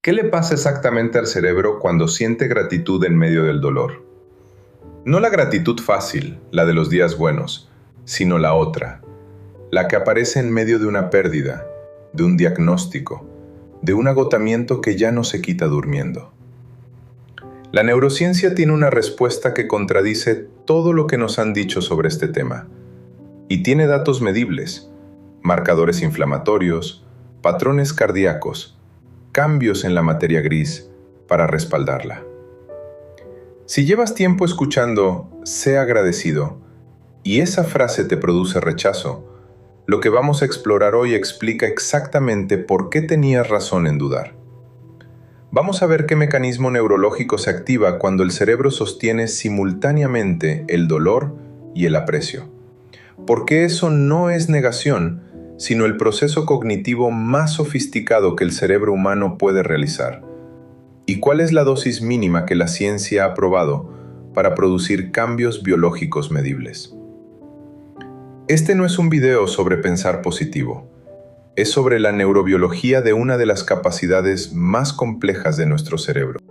¿Qué le pasa exactamente al cerebro cuando siente gratitud en medio del dolor? No la gratitud fácil, la de los días buenos, sino la otra, la que aparece en medio de una pérdida, de un diagnóstico, de un agotamiento que ya no se quita durmiendo. La neurociencia tiene una respuesta que contradice todo lo que nos han dicho sobre este tema, y tiene datos medibles, marcadores inflamatorios, patrones cardíacos, cambios en la materia gris para respaldarla. Si llevas tiempo escuchando "sé agradecido" y esa frase te produce rechazo, lo que vamos a explorar hoy explica exactamente por qué tenías razón en dudar. Vamos a ver qué mecanismo neurológico se activa cuando el cerebro sostiene simultáneamente el dolor y el aprecio. Porque eso no es negación, sino el proceso cognitivo más sofisticado que el cerebro humano puede realizar. ¿Y cuál es la dosis mínima que la ciencia ha probado para producir cambios biológicos medibles? Este no es un video sobre pensar positivo. Es sobre la neurobiología de una de las capacidades más complejas de nuestro cerebro.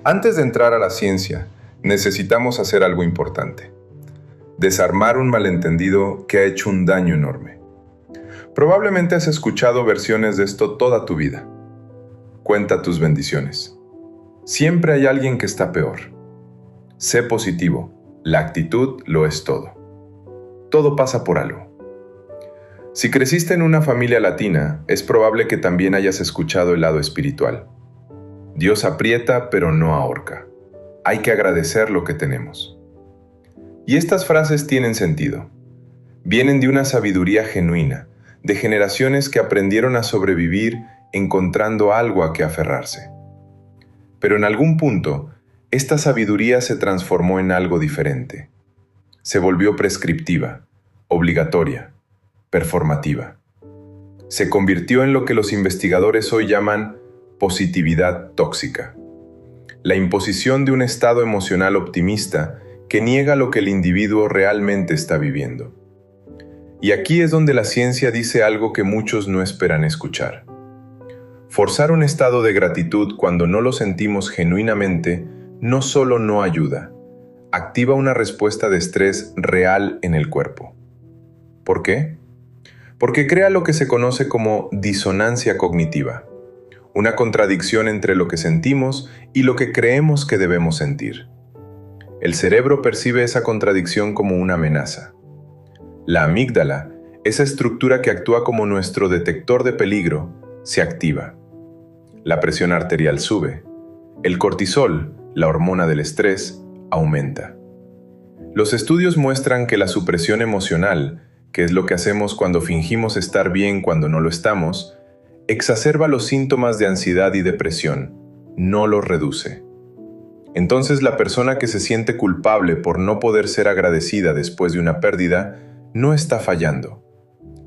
Antes de entrar a la ciencia, necesitamos hacer algo importante: desarmar un malentendido que ha hecho un daño enorme. Probablemente has escuchado versiones de esto toda tu vida. Cuenta tus bendiciones. Siempre hay alguien que está peor. Sé positivo. La actitud lo es todo. Todo pasa por algo. Si creciste en una familia latina, es probable que también hayas escuchado el lado espiritual. Dios aprieta, pero no ahorca. Hay que agradecer lo que tenemos. Y estas frases tienen sentido. Vienen de una sabiduría genuina, de generaciones que aprendieron a sobrevivir encontrando algo a que aferrarse. Pero en algún punto, esta sabiduría se transformó en algo diferente. Se volvió prescriptiva, obligatoria, performativa. Se convirtió en lo que los investigadores hoy llaman positividad tóxica. La imposición de un estado emocional optimista que niega lo que el individuo realmente está viviendo. Y aquí es donde la ciencia dice algo que muchos no esperan escuchar. Forzar un estado de gratitud cuando no lo sentimos genuinamente no solo no ayuda, activa una respuesta de estrés real en el cuerpo. ¿Por qué? Porque crea lo que se conoce como disonancia cognitiva, una contradicción entre lo que sentimos y lo que creemos que debemos sentir. El cerebro percibe esa contradicción como una amenaza. La amígdala, esa estructura que actúa como nuestro detector de peligro, se activa. La presión arterial sube. El cortisol, la hormona del estrés, aumenta. Los estudios muestran que la supresión emocional, que es lo que hacemos cuando fingimos estar bien cuando no lo estamos, exacerba los síntomas de ansiedad y depresión, no los reduce. Entonces la persona que se siente culpable por no poder ser agradecida después de una pérdida no está fallando.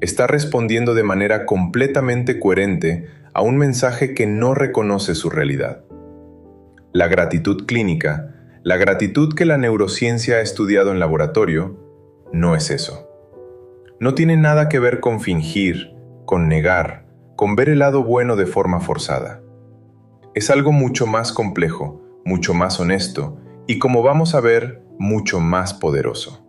Está respondiendo de manera completamente coherente a un mensaje que no reconoce su realidad. La gratitud clínica, la gratitud que la neurociencia ha estudiado en laboratorio, no es eso. No tiene nada que ver con fingir, con negar, con ver el lado bueno de forma forzada. Es algo mucho más complejo, mucho más honesto y, como vamos a ver, mucho más poderoso.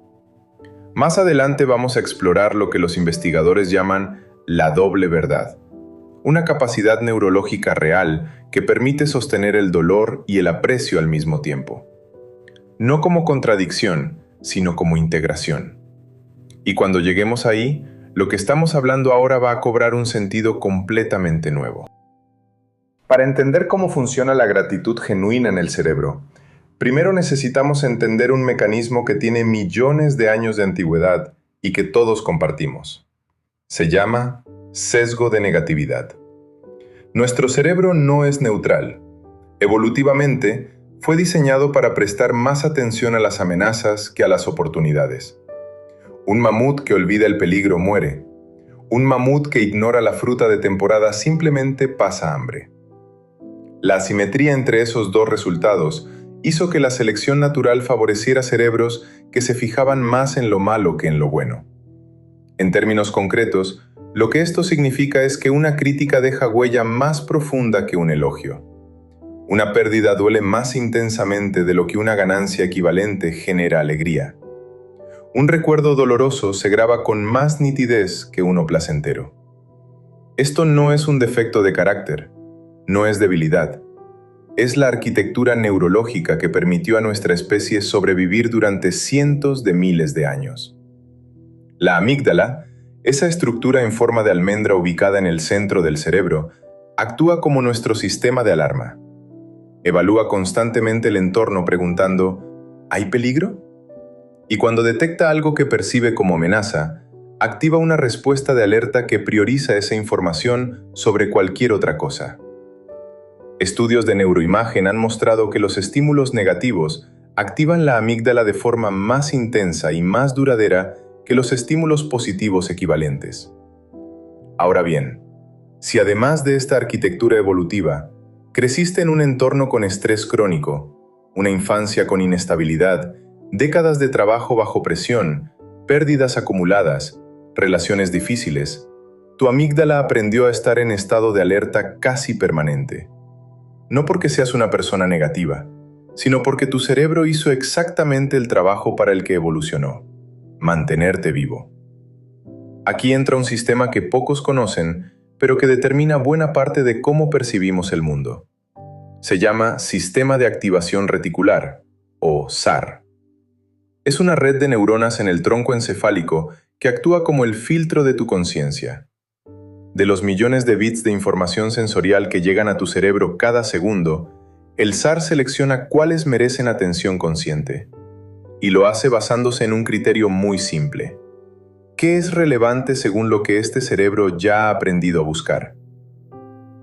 Más adelante vamos a explorar lo que los investigadores llaman la doble verdad, una capacidad neurológica real que permite sostener el dolor y el aprecio al mismo tiempo. No como contradicción, sino como integración. Y cuando lleguemos ahí, lo que estamos hablando ahora va a cobrar un sentido completamente nuevo. Para entender cómo funciona la gratitud genuina en el cerebro, primero necesitamos entender un mecanismo que tiene millones de años de antigüedad y que todos compartimos. Se llama sesgo de negatividad. Nuestro cerebro no es neutral. Evolutivamente, fue diseñado para prestar más atención a las amenazas que a las oportunidades. Un mamut que olvida el peligro muere. Un mamut que ignora la fruta de temporada simplemente pasa hambre. La asimetría entre esos dos resultados hizo que la selección natural favoreciera cerebros que se fijaban más en lo malo que en lo bueno. En términos concretos, lo que esto significa es que una crítica deja huella más profunda que un elogio. Una pérdida duele más intensamente de lo que una ganancia equivalente genera alegría. Un recuerdo doloroso se graba con más nitidez que uno placentero. Esto no es un defecto de carácter, no es debilidad. Es la arquitectura neurológica que permitió a nuestra especie sobrevivir durante cientos de miles de años. La amígdala, esa estructura en forma de almendra ubicada en el centro del cerebro, actúa como nuestro sistema de alarma. Evalúa constantemente el entorno preguntando, ¿hay peligro? Y cuando detecta algo que percibe como amenaza, activa una respuesta de alerta que prioriza esa información sobre cualquier otra cosa. Estudios de neuroimagen han mostrado que los estímulos negativos activan la amígdala de forma más intensa y más duradera que los estímulos positivos equivalentes. Ahora bien, si además de esta arquitectura evolutiva, creciste en un entorno con estrés crónico, una infancia con inestabilidad, décadas de trabajo bajo presión, pérdidas acumuladas, relaciones difíciles, tu amígdala aprendió a estar en estado de alerta casi permanente. No porque seas una persona negativa, sino porque tu cerebro hizo exactamente el trabajo para el que evolucionó: mantenerte vivo. Aquí entra un sistema que pocos conocen, pero que determina buena parte de cómo percibimos el mundo. Se llama Sistema de Activación Reticular, o SAR. Es una red de neuronas en el tronco encefálico que actúa como el filtro de tu conciencia. De los millones de bits de información sensorial que llegan a tu cerebro cada segundo, el SAR selecciona cuáles merecen atención consciente. Y lo hace basándose en un criterio muy simple. ¿Qué es relevante según lo que este cerebro ya ha aprendido a buscar?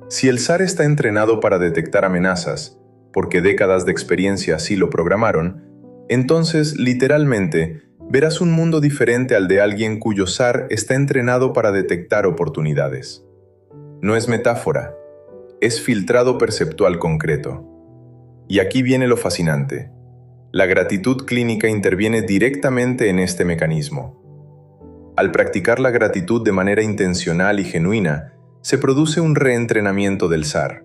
Si el SAR está entrenado para detectar amenazas, porque décadas de experiencia así lo programaron, entonces, literalmente, verás un mundo diferente al de alguien cuyo SAR está entrenado para detectar oportunidades. No es metáfora, es filtrado perceptual concreto. Y aquí viene lo fascinante. La gratitud clínica interviene directamente en este mecanismo. Al practicar la gratitud de manera intencional y genuina, se produce un reentrenamiento del SAR.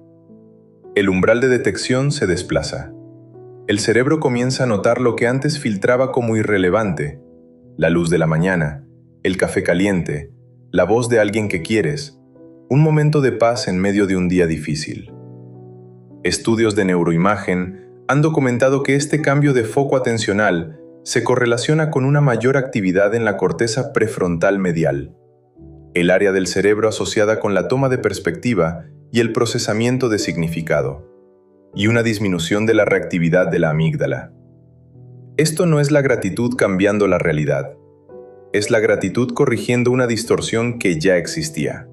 El umbral de detección se desplaza. El cerebro comienza a notar lo que antes filtraba como irrelevante: la luz de la mañana, el café caliente, la voz de alguien que quieres, un momento de paz en medio de un día difícil. Estudios de neuroimagen han documentado que este cambio de foco atencional se correlaciona con una mayor actividad en la corteza prefrontal medial, el área del cerebro asociada con la toma de perspectiva y el procesamiento de significado, y una disminución de la reactividad de la amígdala. Esto no es la gratitud cambiando la realidad, es la gratitud corrigiendo una distorsión que ya existía.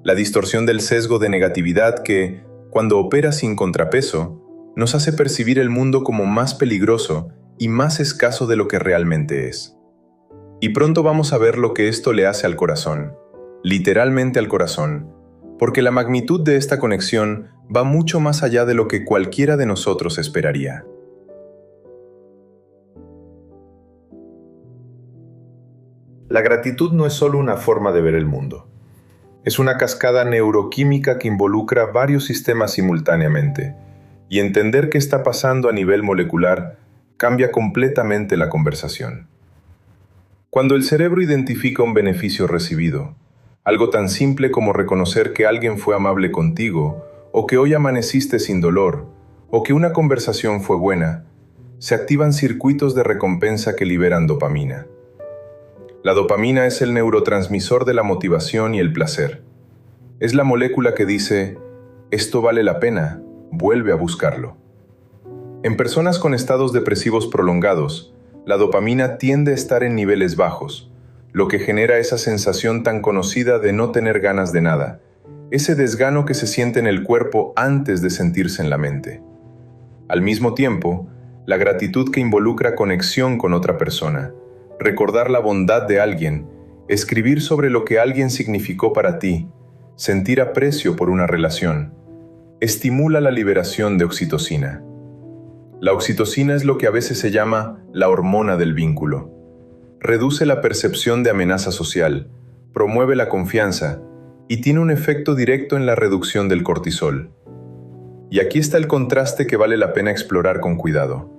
La distorsión del sesgo de negatividad que, cuando opera sin contrapeso, nos hace percibir el mundo como más peligroso y más escaso de lo que realmente es. Y pronto vamos a ver lo que esto le hace al corazón, literalmente al corazón, porque la magnitud de esta conexión va mucho más allá de lo que cualquiera de nosotros esperaría. La gratitud no es solo una forma de ver el mundo. Es una cascada neuroquímica que involucra varios sistemas simultáneamente, y entender qué está pasando a nivel molecular cambia completamente la conversación. Cuando el cerebro identifica un beneficio recibido, algo tan simple como reconocer que alguien fue amable contigo, o que hoy amaneciste sin dolor, o que una conversación fue buena, se activan circuitos de recompensa que liberan dopamina. La dopamina es el neurotransmisor de la motivación y el placer. Es la molécula que dice, esto vale la pena, vuelve a buscarlo. En personas con estados depresivos prolongados, la dopamina tiende a estar en niveles bajos, lo que genera esa sensación tan conocida de no tener ganas de nada, ese desgano que se siente en el cuerpo antes de sentirse en la mente. Al mismo tiempo, la gratitud que involucra conexión con otra persona, recordar la bondad de alguien, escribir sobre lo que alguien significó para ti, sentir aprecio por una relación, estimula la liberación de oxitocina. La oxitocina es lo que a veces se llama la hormona del vínculo. reduce la percepción de amenaza social, promueve la confianza y tiene un efecto directo en la reducción del cortisol. Y aquí está el contraste que vale la pena explorar con cuidado.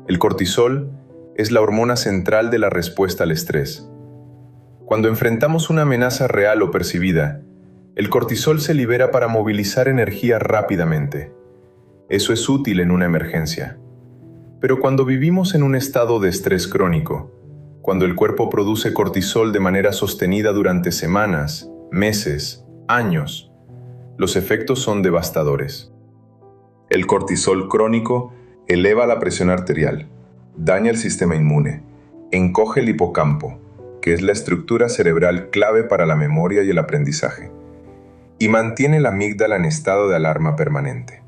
El cortisol es la hormona central de la respuesta al estrés. Cuando enfrentamos una amenaza real o percibida, el cortisol se libera para movilizar energía rápidamente. Eso es útil en una emergencia. Pero cuando vivimos en un estado de estrés crónico, cuando el cuerpo produce cortisol de manera sostenida durante semanas, meses, años, los efectos son devastadores. El cortisol crónico eleva la presión arterial, daña el sistema inmune, encoge el hipocampo, que es la estructura cerebral clave para la memoria y el aprendizaje, y mantiene la amígdala en estado de alarma permanente.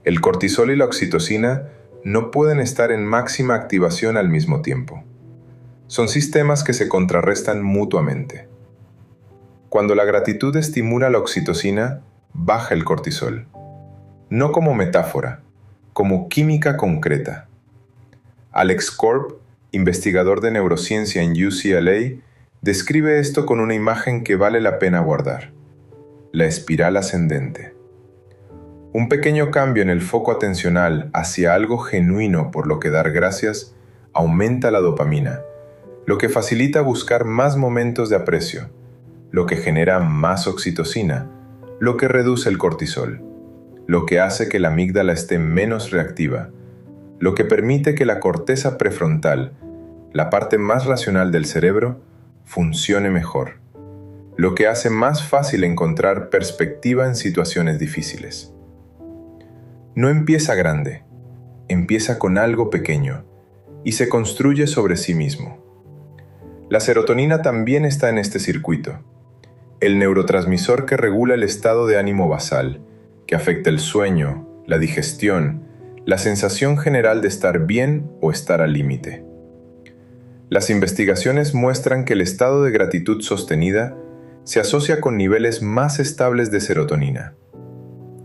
El cortisol y la oxitocina no pueden estar en máxima activación al mismo tiempo. Son sistemas que se contrarrestan mutuamente. Cuando la gratitud estimula la oxitocina, baja el cortisol. No como metáfora, como química concreta. Alex Korb, investigador de neurociencia en UCLA, describe esto con una imagen que vale la pena guardar: la espiral ascendente. Un pequeño cambio en el foco atencional hacia algo genuino por lo que dar gracias aumenta la dopamina, lo que facilita buscar más momentos de aprecio, lo que genera más oxitocina, lo que reduce el cortisol, lo que hace que la amígdala esté menos reactiva, lo que permite que la corteza prefrontal, la parte más racional del cerebro, funcione mejor, lo que hace más fácil encontrar perspectiva en situaciones difíciles. No empieza grande, empieza con algo pequeño y se construye sobre sí mismo. La serotonina también está en este circuito, el neurotransmisor que regula el estado de ánimo basal, que afecta el sueño, la digestión, la sensación general de estar bien o estar al límite. Las investigaciones muestran que el estado de gratitud sostenida se asocia con niveles más estables de serotonina.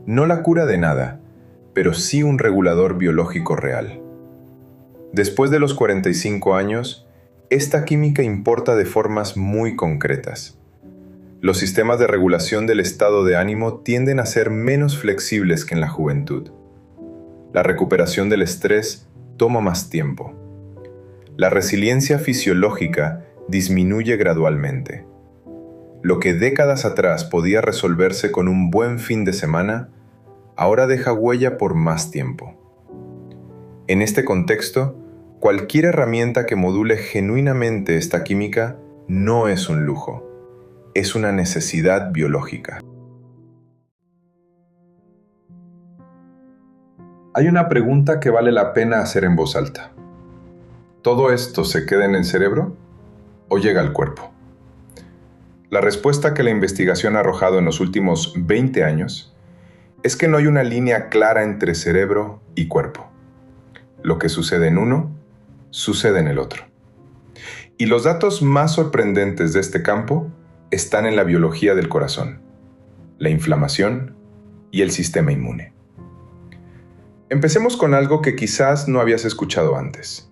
No la cura de nada, pero sí un regulador biológico real. Después de los 45 años, esta química importa de formas muy concretas. Los sistemas de regulación del estado de ánimo tienden a ser menos flexibles que en la juventud. La recuperación del estrés toma más tiempo. La resiliencia fisiológica disminuye gradualmente. Lo que décadas atrás podía resolverse con un buen fin de semana, ahora deja huella por más tiempo. En este contexto, cualquier herramienta que module genuinamente esta química no es un lujo, es una necesidad biológica. Hay una pregunta que vale la pena hacer en voz alta. ¿Todo esto se queda en el cerebro o llega al cuerpo? La respuesta que la investigación ha arrojado en los últimos 20 años es que no hay una línea clara entre cerebro y cuerpo. Lo que sucede en uno, sucede en el otro. Y los datos más sorprendentes de este campo están en la biología del corazón, la inflamación y el sistema inmune. Empecemos con algo que quizás no habías escuchado antes: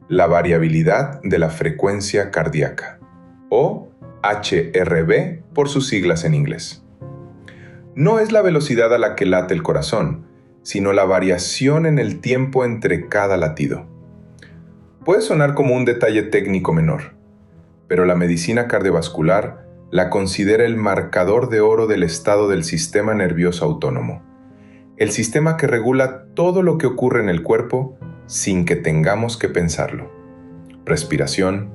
la variabilidad de la frecuencia cardíaca, o HRV por sus siglas en inglés. No es la velocidad a la que late el corazón, sino la variación en el tiempo entre cada latido. Puede sonar como un detalle técnico menor, pero la medicina cardiovascular la considera el marcador de oro del estado del sistema nervioso autónomo, el sistema que regula todo lo que ocurre en el cuerpo sin que tengamos que pensarlo. Respiración,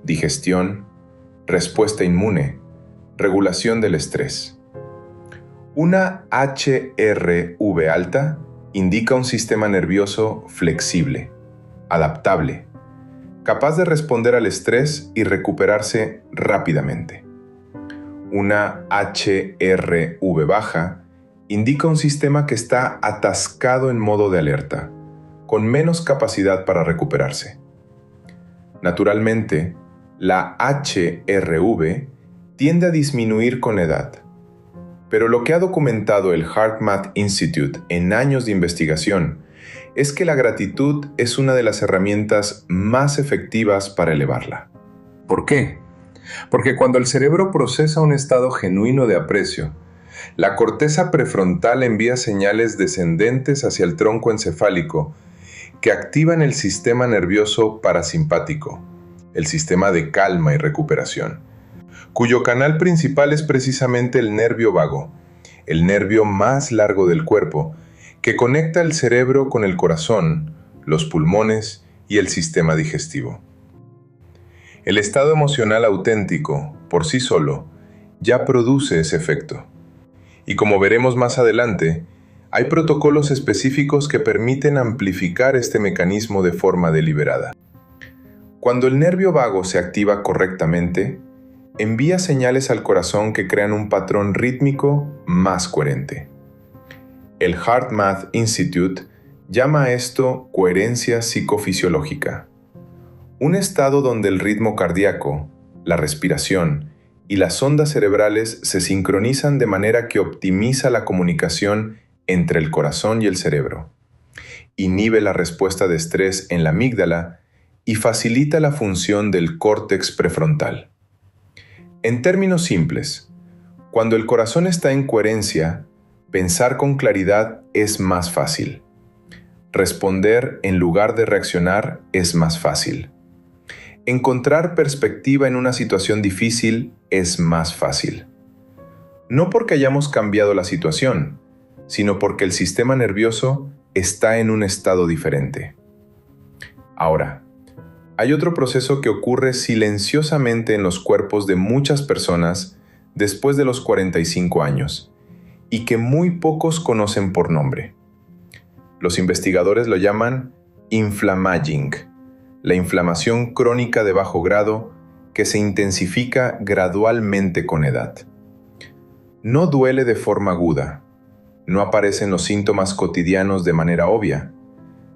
digestión, respuesta inmune, regulación del estrés. Una HRV alta indica un sistema nervioso flexible, adaptable, capaz de responder al estrés y recuperarse rápidamente. Una HRV baja indica un sistema que está atascado en modo de alerta, con menos capacidad para recuperarse. Naturalmente, la HRV tiende a disminuir con la edad, pero lo que ha documentado el HeartMath Institute en años de investigación es que la gratitud es una de las herramientas más efectivas para elevarla. ¿Por qué? Porque cuando el cerebro procesa un estado genuino de aprecio, la corteza prefrontal envía señales descendentes hacia el tronco encefálico que activan el sistema nervioso parasimpático, el sistema de calma y recuperación, cuyo canal principal es precisamente el nervio vago, el nervio más largo del cuerpo, que conecta el cerebro con el corazón, los pulmones y el sistema digestivo. El estado emocional auténtico, por sí solo, ya produce ese efecto. Y como veremos más adelante, hay protocolos específicos que permiten amplificar este mecanismo de forma deliberada. Cuando el nervio vago se activa correctamente, envía señales al corazón que crean un patrón rítmico más coherente. El HeartMath Institute llama a esto coherencia psicofisiológica, un estado donde el ritmo cardíaco, la respiración y las ondas cerebrales se sincronizan de manera que optimiza la comunicación entre el corazón y el cerebro, inhibe la respuesta de estrés en la amígdala y facilita la función del córtex prefrontal. En términos simples, cuando el corazón está en coherencia, pensar con claridad es más fácil. Responder en lugar de reaccionar es más fácil. Encontrar perspectiva en una situación difícil es más fácil. No porque hayamos cambiado la situación, sino porque el sistema nervioso está en un estado diferente. Ahora, hay otro proceso que ocurre silenciosamente en los cuerpos de muchas personas después de los 45 años y que muy pocos conocen por nombre. Los investigadores lo llaman inflammaging, la inflamación crónica de bajo grado que se intensifica gradualmente con edad. No duele de forma aguda, no aparecen los síntomas cotidianos de manera obvia,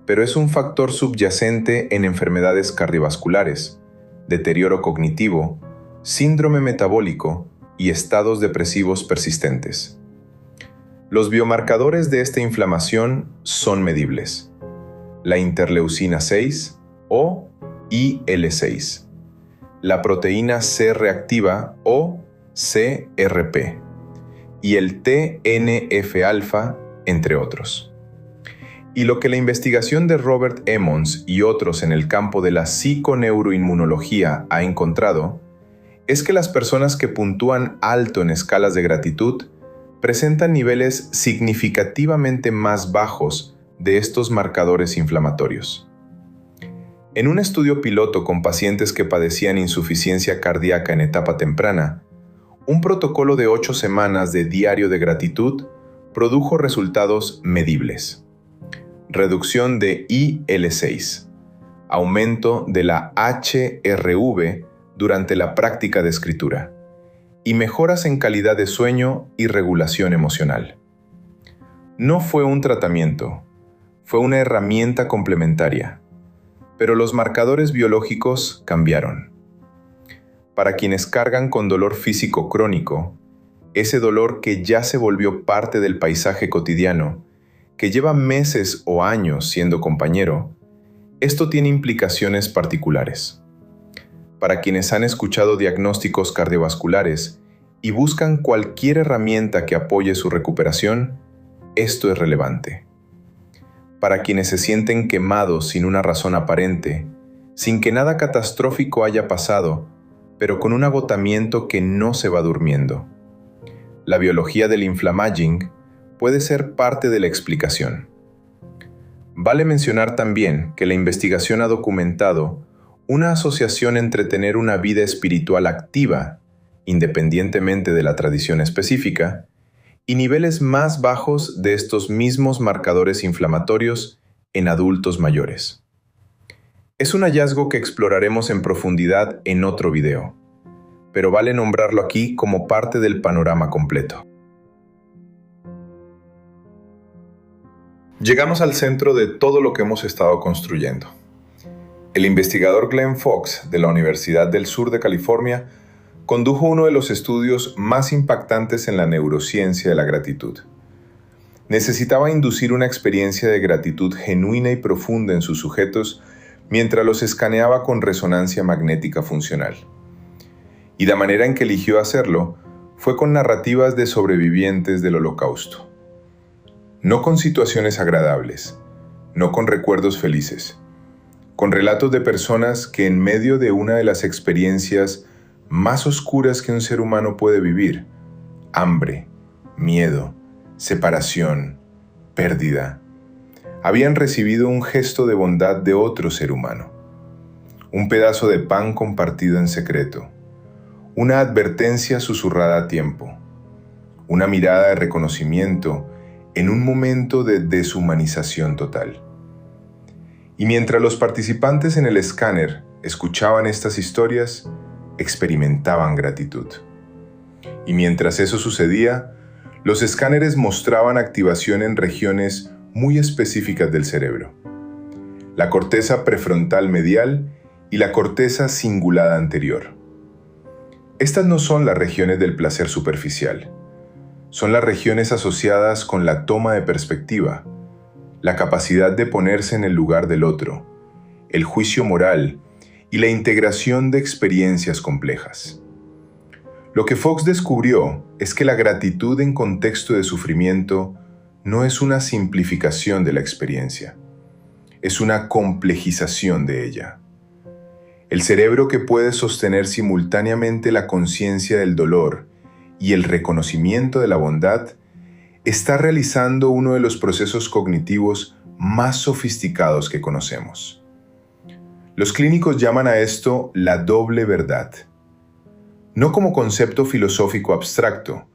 pero es un factor subyacente en enfermedades cardiovasculares, deterioro cognitivo, síndrome metabólico y estados depresivos persistentes. Los biomarcadores de esta inflamación son medibles: la interleucina 6 o IL-6, la proteína C reactiva o CRP y el TNF-alfa, entre otros. Y lo que la investigación de Robert Emmons y otros en el campo de la psiconeuroinmunología ha encontrado es que las personas que puntúan alto en escalas de gratitud presentan niveles significativamente más bajos de estos marcadores inflamatorios. En un estudio piloto con pacientes que padecían insuficiencia cardíaca en etapa temprana, un protocolo de 8 semanas de diario de gratitud produjo resultados medibles: reducción de IL-6, aumento de la HRV durante la práctica de escritura y mejoras en calidad de sueño y regulación emocional. No fue un tratamiento, fue una herramienta complementaria, pero los marcadores biológicos cambiaron. Para quienes cargan con dolor físico crónico, ese dolor que ya se volvió parte del paisaje cotidiano, que lleva meses o años siendo compañero, esto tiene implicaciones particulares. Para quienes han escuchado diagnósticos cardiovasculares y buscan cualquier herramienta que apoye su recuperación, esto es relevante. Para quienes se sienten quemados sin una razón aparente, sin que nada catastrófico haya pasado, pero con un agotamiento que no se va durmiendo, la biología del inflammaging puede ser parte de la explicación. Vale mencionar también que la investigación ha documentado una asociación entre tener una vida espiritual activa, independientemente de la tradición específica, y niveles más bajos de estos mismos marcadores inflamatorios en adultos mayores. Es un hallazgo que exploraremos en profundidad en otro video, pero vale nombrarlo aquí como parte del panorama completo. Llegamos al centro de todo lo que hemos estado construyendo. El investigador Glenn Fox, de la Universidad del Sur de California, condujo uno de los estudios más impactantes en la neurociencia de la gratitud. necesitaba inducir una experiencia de gratitud genuina y profunda en sus sujetos mientras los escaneaba con resonancia magnética funcional. Y la manera en que eligió hacerlo fue con narrativas de sobrevivientes del Holocausto. No con situaciones agradables, no con recuerdos felices, con relatos de personas que en medio de una de las experiencias más oscuras que un ser humano puede vivir, hambre, miedo, separación, pérdida, habían recibido un gesto de bondad de otro ser humano, un pedazo de pan compartido en secreto, una advertencia susurrada a tiempo, una mirada de reconocimiento en un momento de deshumanización total. Y mientras los participantes en el escáner escuchaban estas historias, experimentaban gratitud. Y mientras eso sucedía, los escáneres mostraban activación en regiones muy específicas del cerebro: la corteza prefrontal medial y la corteza cingulada anterior. Estas no son las regiones del placer superficial, son las regiones asociadas con la toma de perspectiva, la capacidad de ponerse en el lugar del otro, el juicio moral y la integración de experiencias complejas. Lo que Fox descubrió es que la gratitud en contexto de sufrimiento no es una simplificación de la experiencia, es una complejización de ella. El cerebro, que puede sostener simultáneamente la conciencia del dolor y el reconocimiento de la bondad, está realizando uno de los procesos cognitivos más sofisticados que conocemos. Los clínicos llaman a esto la doble verdad, no como concepto filosófico abstracto,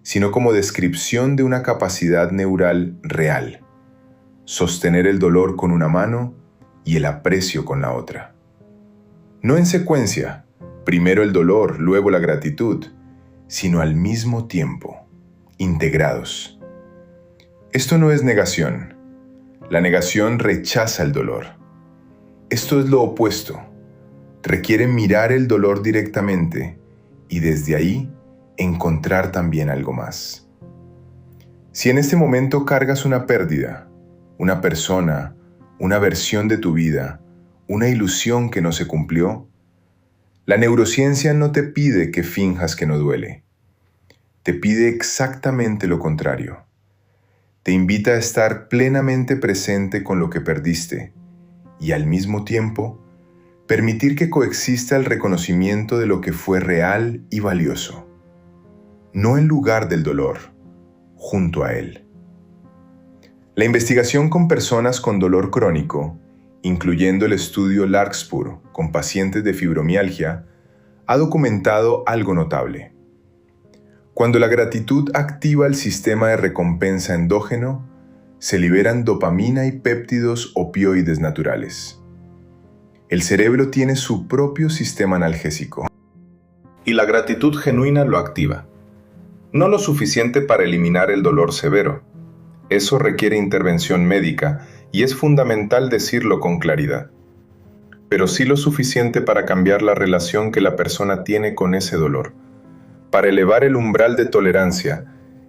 sino como descripción de una capacidad neural real: sostener el dolor con una mano y el aprecio con la otra. No en secuencia, primero el dolor, luego la gratitud, sino al mismo tiempo, integrados. Esto no es negación. La negación rechaza el dolor. Esto es lo opuesto. Requiere mirar el dolor directamente y desde ahí encontrar también algo más. Si en este momento cargas una pérdida, una persona, una versión de tu vida, una ilusión que no se cumplió, la neurociencia no te pide que finjas que no duele. Te pide exactamente lo contrario. Te invita a estar plenamente presente con lo que perdiste y al mismo tiempo permitir que coexista el reconocimiento de lo que fue real y valioso, no en lugar del dolor, junto a él. La investigación con personas con dolor crónico, incluyendo el estudio Larkspur con pacientes de fibromialgia, ha documentado algo notable. Cuando la gratitud activa el sistema de recompensa endógeno, se liberan dopamina y péptidos opioides naturales. El cerebro tiene su propio sistema analgésico, y la gratitud genuina lo activa. No lo suficiente para eliminar el dolor severo. Eso requiere intervención médica y es fundamental decirlo con claridad. Pero sí lo suficiente para cambiar la relación que la persona tiene con ese dolor, para elevar el umbral de tolerancia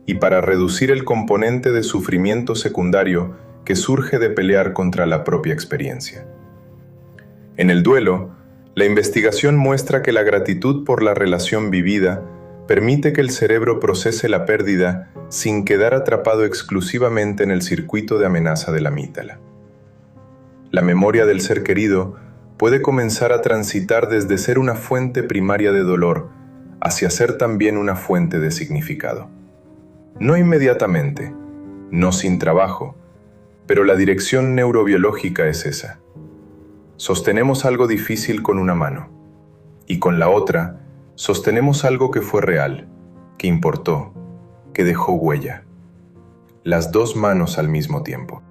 y para reducir el componente de sufrimiento secundario que surge de pelear contra la propia experiencia. En el duelo, la investigación muestra que la gratitud por la relación vivida permite que el cerebro procese la pérdida sin quedar atrapado exclusivamente en el circuito de amenaza de la amígdala. La memoria del ser querido puede comenzar a transitar desde ser una fuente primaria de dolor hacia ser también una fuente de significado. No inmediatamente, no sin trabajo, pero la dirección neurobiológica es esa. Sostenemos algo difícil con una mano, y con la otra sostenemos algo que fue real, que importó, que dejó huella. Las dos manos al mismo tiempo.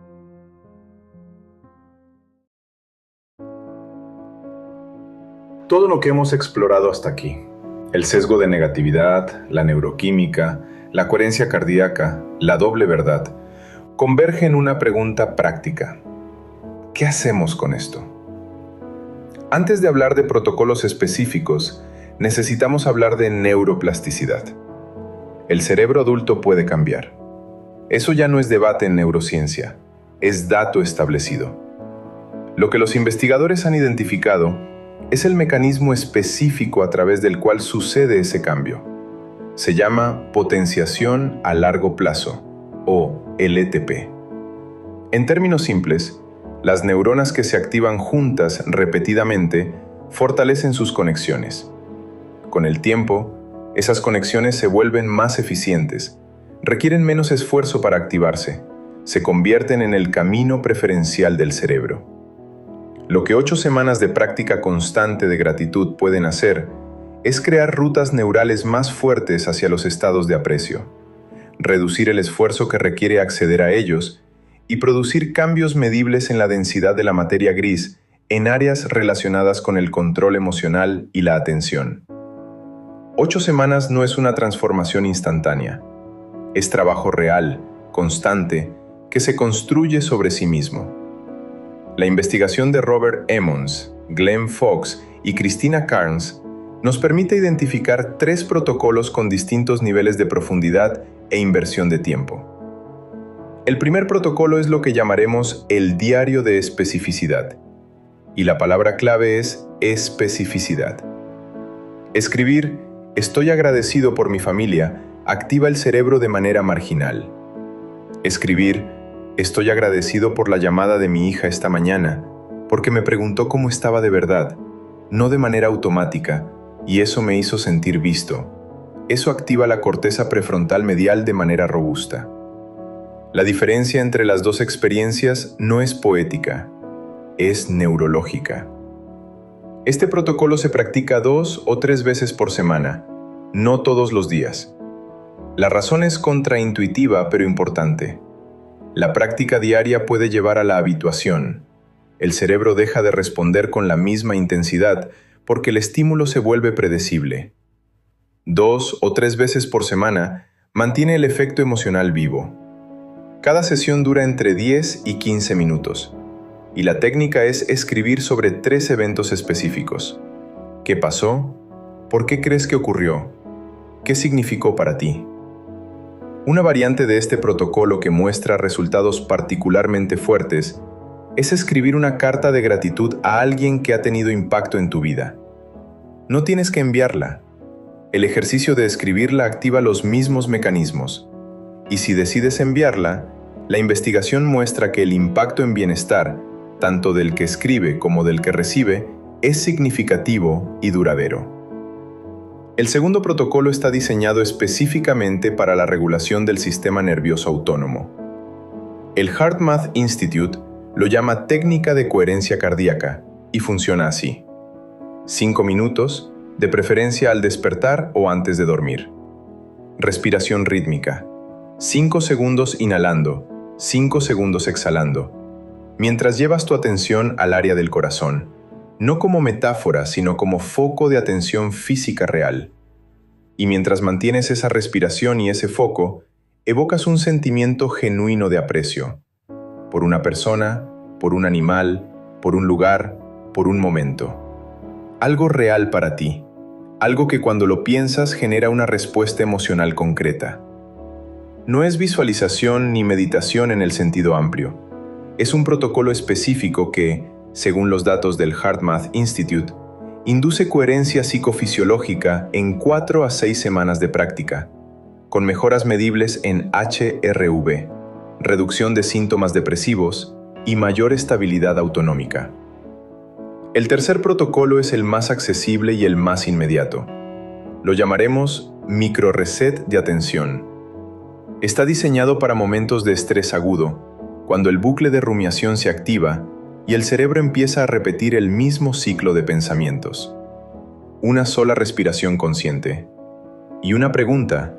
Todo lo que hemos explorado hasta aquí, el sesgo de negatividad, la neuroquímica, la coherencia cardíaca, la doble verdad, converge en una pregunta práctica. ¿Qué hacemos con esto? Antes de hablar de protocolos específicos, necesitamos hablar de neuroplasticidad. El cerebro adulto puede cambiar. Eso ya no es debate en neurociencia, es dato establecido. Lo que los investigadores han identificado es el mecanismo específico a través del cual sucede ese cambio. Se llama potenciación a largo plazo, o LTP. En términos simples, las neuronas que se activan juntas repetidamente fortalecen sus conexiones. Con el tiempo, esas conexiones se vuelven más eficientes, requieren menos esfuerzo para activarse, se convierten en el camino preferencial del cerebro. Lo que 8 semanas de práctica constante de gratitud pueden hacer es crear rutas neurales más fuertes hacia los estados de aprecio, reducir el esfuerzo que requiere acceder a ellos y producir cambios medibles en la densidad de la materia gris en áreas relacionadas con el control emocional y la atención. 8 semanas no es una transformación instantánea. Es trabajo real, constante, que se construye sobre sí mismo. La investigación de Robert Emmons, Glenn Fox y Christina Carnes nos permite identificar 3 protocolos con distintos niveles de profundidad e inversión de tiempo. El primer protocolo es lo que llamaremos el diario de especificidad, y la palabra clave es especificidad. Escribir "Estoy agradecido por mi familia" activa el cerebro de manera marginal. Escribir "Estoy agradecido por la llamada de mi hija esta mañana, porque me preguntó cómo estaba de verdad, no de manera automática, y eso me hizo sentir visto". Eso activa la corteza prefrontal medial de manera robusta. La diferencia entre las dos experiencias no es poética, es neurológica. Este protocolo se practica 2 o 3 veces por semana, no todos los días. La razón es contraintuitiva pero importante. La práctica diaria puede llevar a la habituación. El cerebro deja de responder con la misma intensidad porque el estímulo se vuelve predecible. 2 o 3 veces por semana mantiene el efecto emocional vivo. Cada sesión dura entre 10 y 15 minutos. Y la técnica es escribir sobre 3 eventos específicos. ¿Qué pasó? ¿Por qué crees que ocurrió? ¿Qué significó para ti? Una variante de este protocolo que muestra resultados particularmente fuertes es escribir una carta de gratitud a alguien que ha tenido impacto en tu vida. No tienes que enviarla. El ejercicio de escribirla activa los mismos mecanismos. Y si decides enviarla, la investigación muestra que el impacto en bienestar, tanto del que escribe como del que recibe, es significativo y duradero. El segundo protocolo está diseñado específicamente para la regulación del sistema nervioso autónomo. El HeartMath Institute lo llama técnica de coherencia cardíaca y funciona así. 5 minutos, de preferencia al despertar o antes de dormir. Respiración rítmica. 5 segundos inhalando, 5 segundos exhalando. Mientras llevas tu atención al área del corazón, no como metáfora, sino como foco de atención física real. Y mientras mantienes esa respiración y ese foco, evocas un sentimiento genuino de aprecio. Por una persona, por un animal, por un lugar, por un momento. Algo real para ti. Algo que cuando lo piensas genera una respuesta emocional concreta. No es visualización ni meditación en el sentido amplio. Es un protocolo específico que, según los datos del HeartMath Institute, induce coherencia psicofisiológica en 4 a 6 semanas de práctica, con mejoras medibles en HRV, reducción de síntomas depresivos y mayor estabilidad autonómica. El tercer protocolo es el más accesible y el más inmediato. Lo llamaremos microreset de atención. Está diseñado para momentos de estrés agudo, cuando el bucle de rumiación se activa y el cerebro empieza a repetir el mismo ciclo de pensamientos. Una sola respiración consciente. Y una pregunta: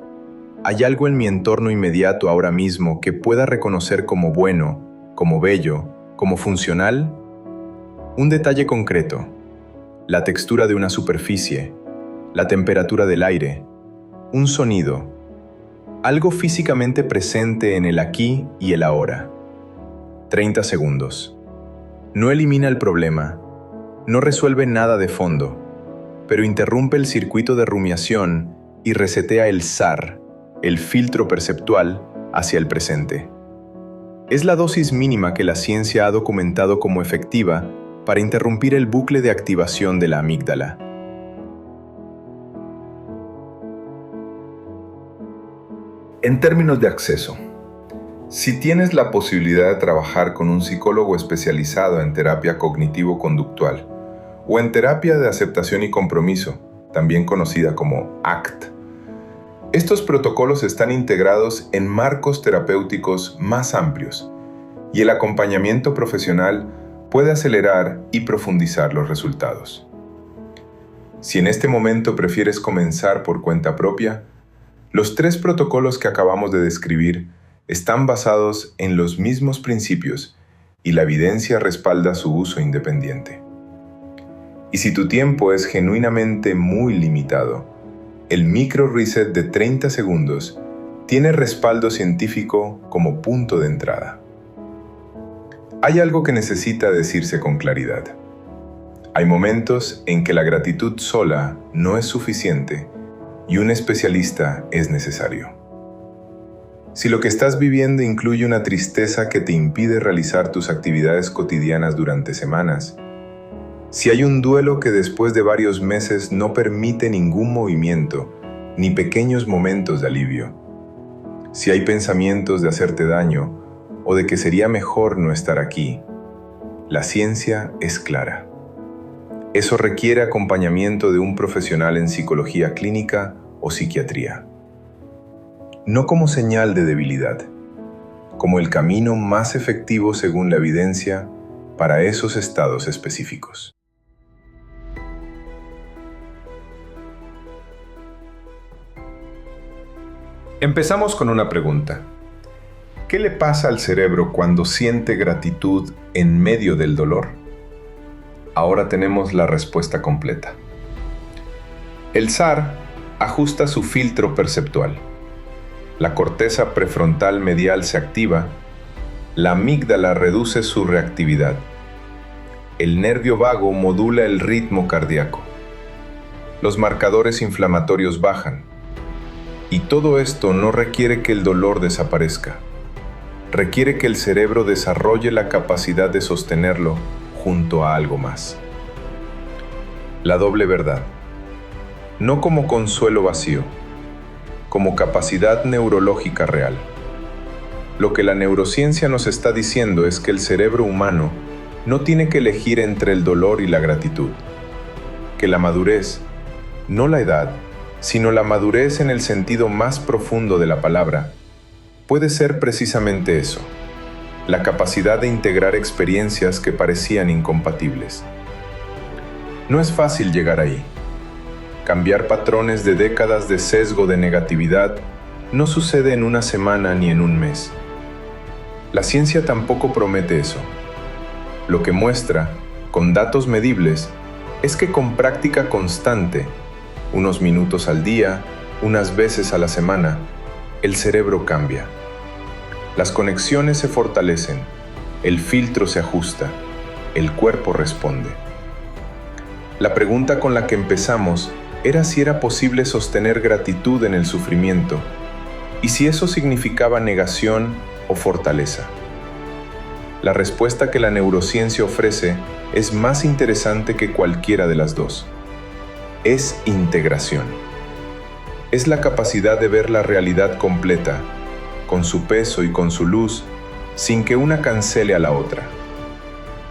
¿hay algo en mi entorno inmediato ahora mismo que pueda reconocer como bueno, como bello, como funcional? Un detalle concreto: la textura de una superficie, la temperatura del aire, un sonido, algo físicamente presente en el aquí y el ahora. 30 segundos. No elimina el problema, no resuelve nada de fondo, pero interrumpe el circuito de rumiación y resetea el SAR, el filtro perceptual, hacia el presente. Es la dosis mínima que la ciencia ha documentado como efectiva para interrumpir el bucle de activación de la amígdala. En términos de acceso, si tienes la posibilidad de trabajar con un psicólogo especializado en terapia cognitivo-conductual o en terapia de aceptación y compromiso, también conocida como ACT, estos protocolos están integrados en marcos terapéuticos más amplios y el acompañamiento profesional puede acelerar y profundizar los resultados. Si en este momento prefieres comenzar por cuenta propia, los 3 protocolos que acabamos de describir están basados en los mismos principios y la evidencia respalda su uso independiente. Y si tu tiempo es genuinamente muy limitado, el micro reset de 30 segundos tiene respaldo científico como punto de entrada. Hay algo que necesita decirse con claridad. Hay momentos en que la gratitud sola no es suficiente y un especialista es necesario. Si lo que estás viviendo incluye una tristeza que te impide realizar tus actividades cotidianas durante semanas, si hay un duelo que después de varios meses no permite ningún movimiento, ni pequeños momentos de alivio, si hay pensamientos de hacerte daño o de que sería mejor no estar aquí, la ciencia es clara. Eso requiere acompañamiento de un profesional en psicología clínica o psiquiatría. No como señal de debilidad, como el camino más efectivo según la evidencia para esos estados específicos. Empezamos con una pregunta. ¿Qué le pasa al cerebro cuando siente gratitud en medio del dolor? Ahora tenemos la respuesta completa. El SAR ajusta su filtro perceptual. La corteza prefrontal medial se activa, la amígdala reduce su reactividad. El nervio vago modula el ritmo cardíaco. Los marcadores inflamatorios bajan. Y todo esto no requiere que el dolor desaparezca. Requiere que el cerebro desarrolle la capacidad de sostenerlo junto a algo más. La doble verdad. No como consuelo vacío, como capacidad neurológica real. Lo que la neurociencia nos está diciendo es que el cerebro humano no tiene que elegir entre el dolor y la gratitud. Que la madurez, no la edad, sino la madurez en el sentido más profundo de la palabra, puede ser precisamente eso, la capacidad de integrar experiencias que parecían incompatibles. No es fácil llegar ahí. Cambiar patrones de décadas de sesgo de negatividad no sucede en una semana ni en un mes. La ciencia tampoco promete eso. Lo que muestra, con datos medibles, es que con práctica constante, unos minutos al día, unas veces a la semana, el cerebro cambia. Las conexiones se fortalecen, el filtro se ajusta, el cuerpo responde. La pregunta con la que empezamos era si era posible sostener gratitud en el sufrimiento y si eso significaba negación o fortaleza. La respuesta que la neurociencia ofrece es más interesante que cualquiera de las dos. Es integración. Es la capacidad de ver la realidad completa, con su peso y con su luz, sin que una cancele a la otra.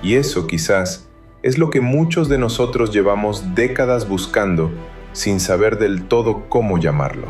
Y eso quizás es lo que muchos de nosotros llevamos décadas buscando sin saber del todo cómo llamarlo.